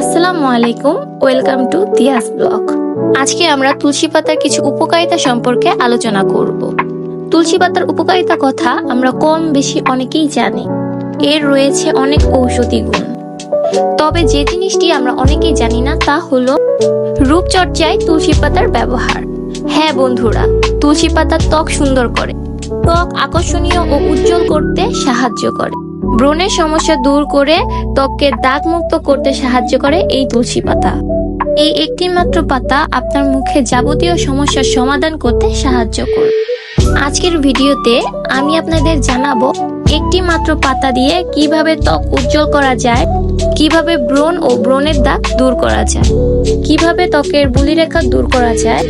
আসসালামু আলাইকুম, welcome to Diaz blog. আজকে আমরা তুলসী পাতার কিছু উপকারিতা সম্পর্কে আলোচনা করব। তুলসী পাতার উপকারিতা কথা আমরা কম বেশি অনেকেই জানি। এর রয়েছে অনেক ঔষধি গুণ। তবে যে জিনিসটি আমরা অনেকেই জানি না তা হলো রূপচর্চায় তুলসী পাতার ব্যবহার। হ্যাঁ বন্ধুরা, তুলসী পাতা ত্বক সুন্দর করে, ত্বক আকর্ষণীয় ও উজ্জ্বল করতে সাহায্য করে, ব্রণের সমস্যা দূর করে ত্বককে দাগ মুক্ত করতে সাহায্য করে এই তুলসী পাতা। এই একটি মাত্র পাতা আপনার মুখে যাবতীয় সমস্যার সমাধান করতে সাহায্য করবে। আজকের ভিডিওতে আমি আপনাদের জানাবো একটি মাত্র পাতা দিয়ে কিভাবে ত্বক উজ্জ্বল করা যায়, কিভাবে ব্রণ ও ব্রণের দাগ দূর করা যায়, কিভাবে ত্বকের বুলিরেখা দূর করা যায়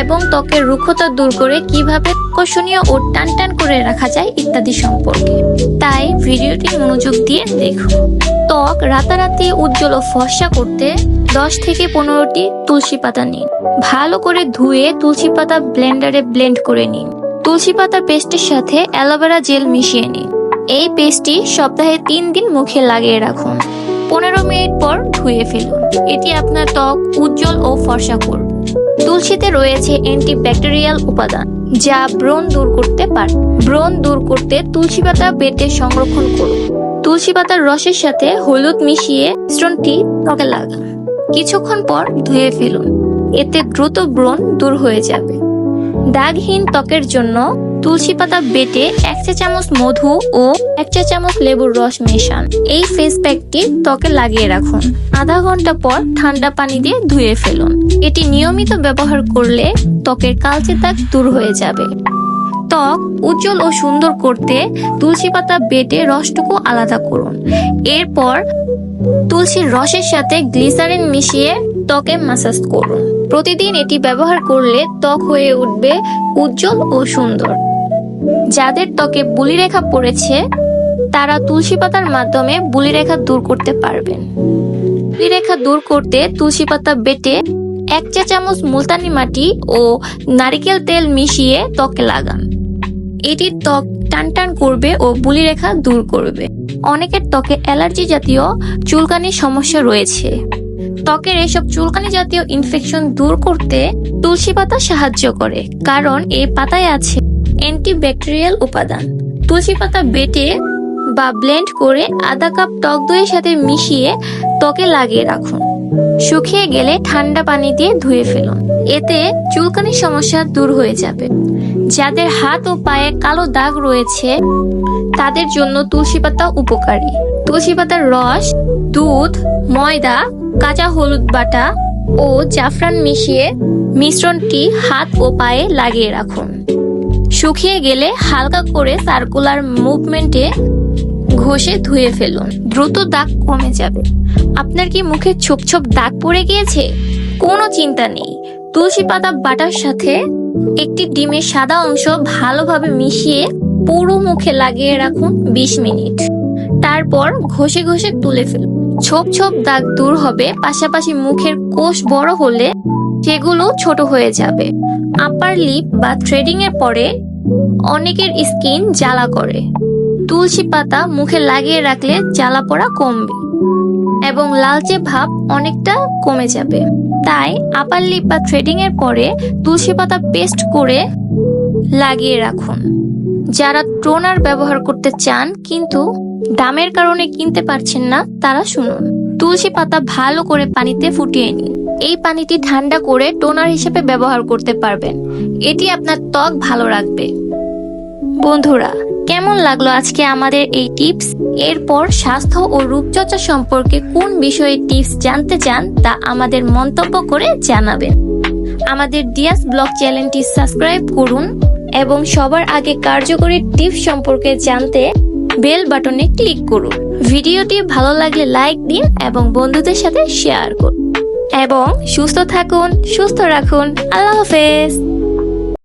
এবং ত্বকের রুক্ষতা দূর করে কিভাবে আকর্ষণীয় ও টান টান করে রাখা যায় ইত্যাদি সম্পর্কে। তাই ভিডিওটি মনোযোগ দিয়ে দেখুন। ত্বক রাতারাতি উজ্জ্বল ও ফর্সা করতে 10 থেকে 15টি তুলসী পাতা নিন। ভালো করে ধুয়ে তুলসী পাতা ব্লেন্ডারে ব্লেন্ড করে নিন। তুলসী পাতার পেস্টের সাথে অ্যালোভেরা জেল মিশিয়ে নিন। এই পেস্টটি সপ্তাহে 3 দিন মুখে লাগিয়ে রাখুন। 15 মিনিট পর ধুয়ে ফেলুন। এটি আপনার ত্বক উজ্জ্বল ও ফর্সা করবে। তুলসীতে রয়েছে অ্যান্টিব্যাকটেরিয়াল উপাদান যা ব্রণ দূর করতে পারে। ব্রণ দূর করতে তুলসী পাতা বেটে সংরক্ষণ করুন। তুলসী পাতার রসের সাথে হলুদ মিশিয়ে মিশ্রণটি ত্বকে লাগান। কিছুক্ষণ পর ধুয়ে ফেলুন। এতে দ্রুত ব্রণ দূর হয়ে যাবে। দাগহীন ত্বকের জন্য তুলসী পাতা বেটে 1 চা চামচ মধু ও 1 চা চামচ লেবুর রস মেশান। এই ফেস প্যাকটি ত্বকে লাগিয়ে রাখুন। আধা ঘন্টা পর ঠান্ডা পানি দিয়ে ধুয়ে ফেলুন। এটি নিয়মিত ব্যবহার করলে ত্বকের কালচে দাগ দূর হয়ে যাবে। ত্বক উজ্জ্বল ও সুন্দর করতে তুলসী পাতা বেটে রসটুকু আলাদা করুন। এরপর তুলসীর রসের সাথে গ্লিসারিন মিশিয়ে ত্বকে ম্যাসাজ করুন। প্রতিদিন এটি ব্যবহার করলে ত্বক হয়ে উঠবে উজ্জ্বল ও সুন্দর। যাদের ত্বকে বুলিরেখা পড়েছে তারা তুলসী পাতার মাধ্যমে বুলিরেখা দূর করতে পারবেন। বুলিরেখা দূর করতে তুলসী পাতা বেটে 1 চা চামচ মুলতানি মাটি ও নারিকেল তেল মিশিয়ে ত্বকে লাগান। এটি ত্বক টান টান করবে ও বুলিরেখা দূর করবে। অনেকের ত্বকে অ্যালার্জি জাতীয় চুলকানির সমস্যা রয়েছে। ত্বকের এসব চুলকানি জাতীয় ইনফেকশন দূর করতে তুলসী পাতা সাহায্য করে, কারণ এই পাতায় আছে অ্যান্টিব্যাকটেরিয়াল উপাদান। তুলসী পাতা বেটে বা ব্লেন্ড করে আধা কাপ টক দইয়ের সাথে মিশিয়ে ত্বকে লাগিয়ে রাখুন। শুকিয়ে গেলে ঠান্ডা পানি দিয়ে ধুয়ে ফেলুন। এতে চুলকানির সমস্যা দূর হয়ে যাবে। যাদের হাত ও পায়ে কালো দাগ রয়েছে তাদের জন্য তুলসী পাতা উপকারী। তুলসী পাতার রস, দুধ, ময়দা, কাঁচা হলুদ বাটা ও জাফরান মিশিয়ে মিশ্রণটি হাত ও পায়ে লাগিয়ে রাখুন। শুকিয়ে গেলে হালকা করে সার্কুলার মুভমেন্টে ঘষে ধুয়ে ফেলুন। দ্রুত দাগ কমে যাবে। আপনার কি মুখে ছোপ ছোপ দাগ পড়ে গিয়েছে? কোনো চিন্তা নেই। তুলসী পাতা বাটার সাথে একটি ডিমের সাদা অংশ ভালোভাবে মিশিয়ে পুরো মুখে লাগিয়ে রাখুন 20 মিনিট। তারপর ঘষে ঘষে তুলে ফেলুন। ছোপ ছোপ দাগ দূর হবে, পাশাপাশি মুখের কোষ বড় হলে সেগুলো ছোট হয়ে যাবে। আপার লিপ বা থ্রেডিং এর পরে অনেকের স্কিন জ্বালা করে। তুলসী পাতা মুখে লাগিয়ে রাখলে জ্বালা পোড়া কমবে এবং লালচে ভাব অনেকটা কমে যাবে। তাই আপার লিপ বা থ্রেডিং এর পরে তুলসী পাতা পেস্ট করে লাগিয়ে রাখুন। যারা টোনার ব্যবহার করতে চান কিন্তু দামের কারণে কিনতে পারছেন না তারা শুনুন। তুলসী পাতা ভালো করে পানিতে ফুটিয়ে নিন। এই পানিটি ঠান্ডা করে টোনার হিসেবে ব্যবহার করতে পারবেন। এটি আপনার ত্বক ভালো রাখবে। বন্ধুরা, কেমন লাগলো আজকে আমাদের এই টিপস? এরপর স্বাস্থ্য ও রূপচর্চা সম্পর্কে কোন বিষয়ে টিপস জানতে চান তা আমাদের মন্তব্য করে জানাবেন। আমাদের দিয়াস ব্লগ চ্যানেলটি সাবস্ক্রাইব করুন এবং সবার আগে কার্যকরী টিপস সম্পর্কে জানতে বেল বাটনে ক্লিক করুন। ভিডিওটি ভালো লাগলে লাইক দিন এবং বন্ধুদের সাথে শেয়ার করুন। এবং সুস্থ থাকুন, সুস্থ রাখুন। আল্লাহ হাফেজ।